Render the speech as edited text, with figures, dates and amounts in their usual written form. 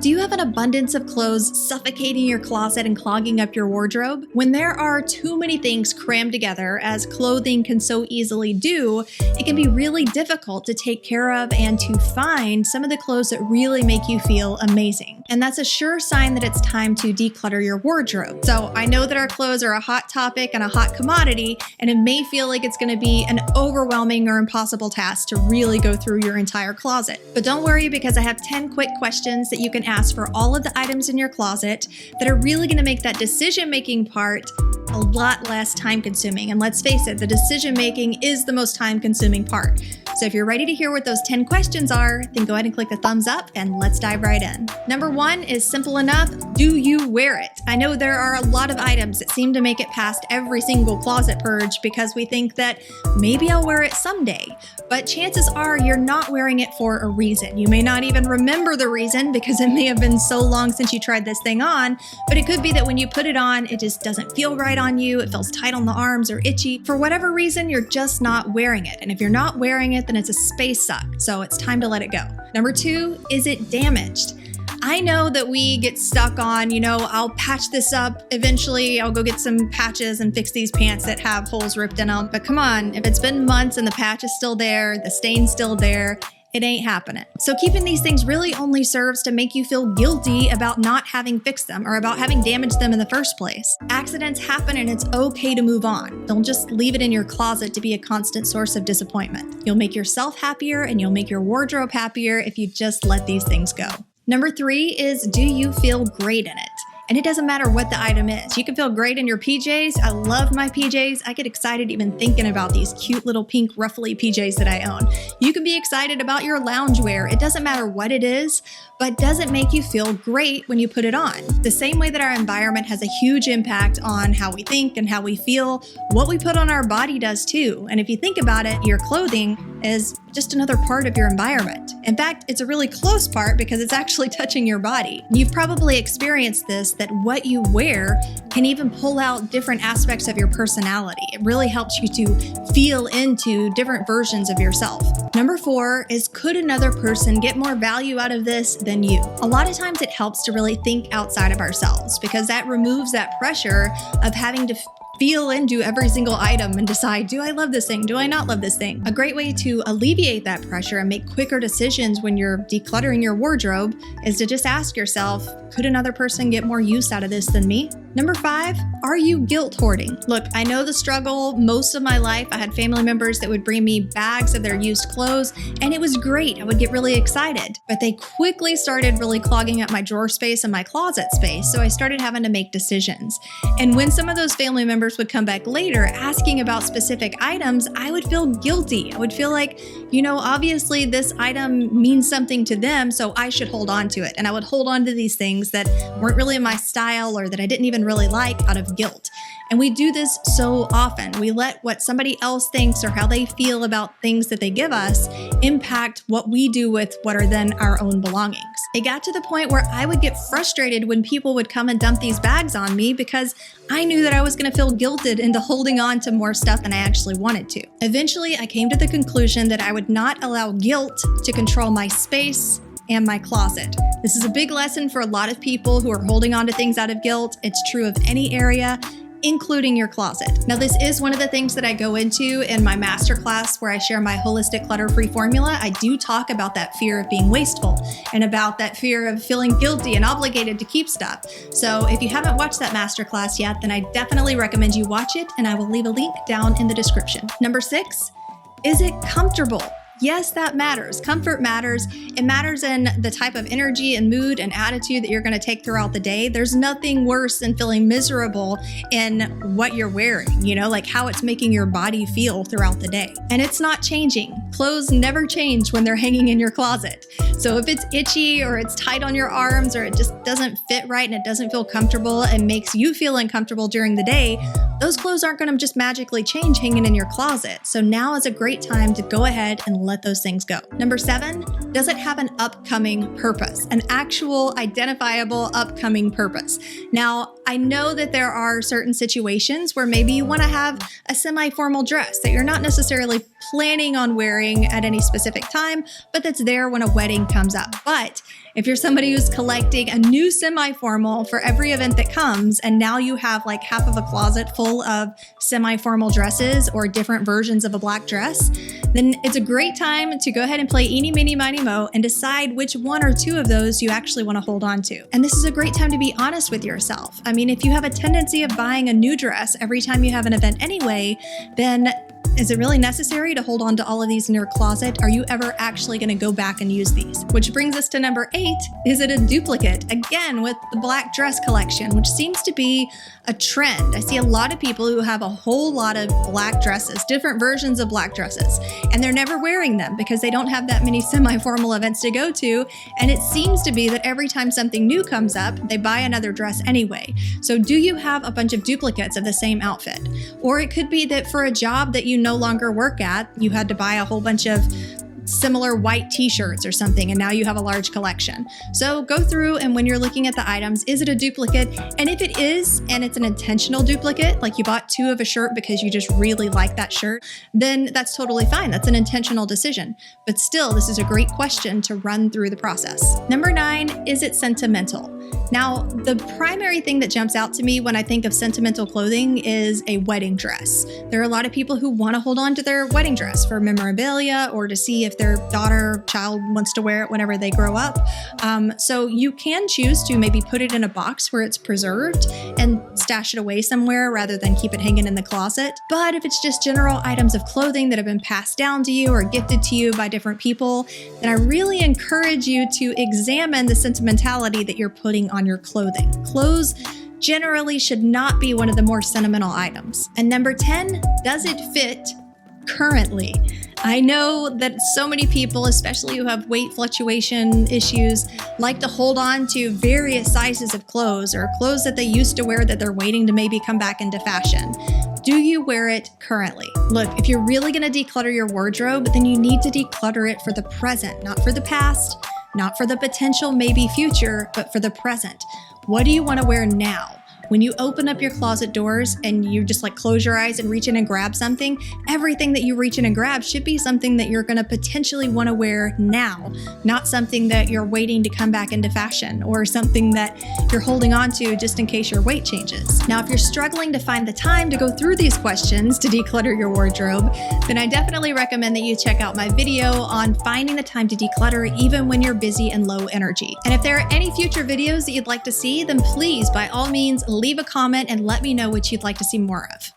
Do you have an abundance of clothes suffocating your closet and clogging up your wardrobe? When there are too many things crammed together, as clothing can so easily do, it can be really difficult to take care of and to find some of the clothes that really make you feel amazing. And that's a sure sign that it's time to declutter your wardrobe. So I know that our clothes are a hot topic and a hot commodity, and it may feel like it's going to be an overwhelming or impossible task to really go through your entire closet. But don't worry, because I have 10 quick questions that you can ask for all of the items in your closet that are really going to make that decision-making part a lot less time-consuming. And let's face it, the decision-making is the most time-consuming part. So if you're ready to hear what those 10 questions are, then go ahead and click the thumbs up and let's dive right in. Number 1 is simple enough. Do you wear it? I know there are a lot of items that seem to make it past every single closet purge because we think that maybe I'll wear it someday. But chances are you're not wearing it for a reason. You may not even remember the reason because it may have been so long since you tried this thing on, but it could be that when you put it on, it just doesn't feel right on you. It feels tight on the arms or itchy. For whatever reason, you're just not wearing it. And if you're not wearing it, then it's a space suck. So it's time to let it go. Number 2, is it damaged? I know that we get stuck on, I'll patch this up. Eventually, I'll go get some patches and fix these pants that have holes ripped in them. But come on, if it's been months and the patch is still there, the stain's still there, it ain't happening. So keeping these things really only serves to make you feel guilty about not having fixed them or about having damaged them in the first place. Accidents happen and it's okay to move on. Don't just leave it in your closet to be a constant source of disappointment. You'll make yourself happier and you'll make your wardrobe happier if you just let these things go. Number 3 is, do you feel great in it? And it doesn't matter what the item is. You can feel great in your PJs. I love my PJs. I get excited even thinking about these cute little pink ruffly PJs that I own. You can be excited about your loungewear. It doesn't matter what it is, but does it make you feel great when you put it on? The same way that our environment has a huge impact on how we think and how we feel, what we put on our body does too. And if you think about it, your clothing is just another part of your environment. In fact, it's a really close part because it's actually touching your body. You've probably experienced this, that what you wear can even pull out different aspects of your personality. It really helps you to feel into different versions of yourself. Number 4 is, could another person get more value out of this than you? A lot of times it helps to really think outside of ourselves because that removes that pressure of having to feel into every single item and decide, do I love this thing? Do I not love this thing? A great way to alleviate that pressure and make quicker decisions when you're decluttering your wardrobe is to just ask yourself, could another person get more use out of this than me? Number 5, are you guilt hoarding? Look, I know the struggle. Most of my life, I had family members that would bring me bags of their used clothes, and it was great. I would get really excited, but they quickly started really clogging up my drawer space and my closet space. So I started having to make decisions. And when some of those family members would come back later asking about specific items, I would feel guilty. I would feel like, obviously this item means something to them, so I should hold on to it. And I would hold on to these things that weren't really in my style or that I didn't even really like out of guilt. And we do this so often. We let what somebody else thinks or how they feel about things that they give us impact what we do with what are then our own belongings. It got to the point where I would get frustrated when people would come and dump these bags on me because I knew that I was going to feel guilted into holding on to more stuff than I actually wanted to. Eventually, I came to the conclusion that I would not allow guilt to control my space and my closet. This is a big lesson for a lot of people who are holding on to things out of guilt. It's true of any area, including your closet. Now, this is one of the things that I go into in my masterclass where I share my holistic clutter-free formula. I do talk about that fear of being wasteful and about that fear of feeling guilty and obligated to keep stuff. So if you haven't watched that masterclass yet, then I definitely recommend you watch it, and I will leave a link down in the description. Number 6, is it comfortable? Yes, that matters. Comfort matters. It matters in the type of energy and mood and attitude that you're going to take throughout the day. There's nothing worse than feeling miserable in what you're wearing, like how it's making your body feel throughout the day. And it's not changing. Clothes never change when they're hanging in your closet. So if it's itchy or it's tight on your arms or it just doesn't fit right and it doesn't feel comfortable and makes you feel uncomfortable during the day, those clothes aren't going to just magically change hanging in your closet. So now is a great time to go ahead and let those things go. Number 7, does it have an upcoming purpose, an actual identifiable upcoming purpose? Now, I know that there are certain situations where maybe you want to have a semi-formal dress that you're not necessarily planning on wearing at any specific time, but that's there when a wedding comes up. But if you're somebody who's collecting a new semi-formal for every event that comes, and now you have like half of a closet full of semi-formal dresses or different versions of a black dress, then it's a great time to go ahead and play eeny, meeny, miny, mo and decide which one or two of those you actually want to hold on to. And this is a great time to be honest with yourself. I mean, if you have a tendency of buying a new dress every time you have an event anyway, then is it really necessary to hold on to all of these in your closet? Are you ever actually going to go back and use these? Which brings us to number 8. Is it a duplicate? Again, with the black dress collection, which seems to be a trend. I see a lot of people who have a whole lot of black dresses, different versions of black dresses, and they're never wearing them because they don't have that many semi-formal events to go to. And it seems to be that every time something new comes up, they buy another dress anyway. So do you have a bunch of duplicates of the same outfit? Or it could be that for a job that you no longer work at, you had to buy a whole bunch of similar white t-shirts or something, and now you have a large collection. So go through, and when you're looking at the items, is it a duplicate? And if it is, and it's an intentional duplicate, like you bought 2 of a shirt because you just really like that shirt, then that's totally fine. That's an intentional decision. But still, this is a great question to run through the process. Number 9, is it sentimental? Now, the primary thing that jumps out to me when I think of sentimental clothing is a wedding dress. There are a lot of people who want to hold on to their wedding dress for memorabilia or to see if their daughter, child wants to wear it whenever they grow up. So you can choose to maybe put it in a box where it's preserved and stash it away somewhere rather than keep it hanging in the closet. But if it's just general items of clothing that have been passed down to you or gifted to you by different people, then I really encourage you to examine the sentimentality that you're putting on your clothing. Clothes generally should not be one of the more sentimental items. And number 10, does it fit currently? I know that so many people, especially who have weight fluctuation issues, like to hold on to various sizes of clothes or clothes that they used to wear that they're waiting to maybe come back into fashion. Do you wear it currently? Look, if you're really going to declutter your wardrobe, then you need to declutter it for the present, not for the past, not for the potential maybe future, but for the present. What do you want to wear now? When you open up your closet doors and you just like close your eyes and reach in and grab something, everything that you reach in and grab should be something that you're going to potentially want to wear now, not something that you're waiting to come back into fashion or something that you're holding on to just in case your weight changes. Now, if you're struggling to find the time to go through these questions to declutter your wardrobe, then I definitely recommend that you check out my video on finding the time to declutter even when you're busy and low energy. And if there are any future videos that you'd like to see, then please, by all means, leave a comment and let me know what you'd like to see more of.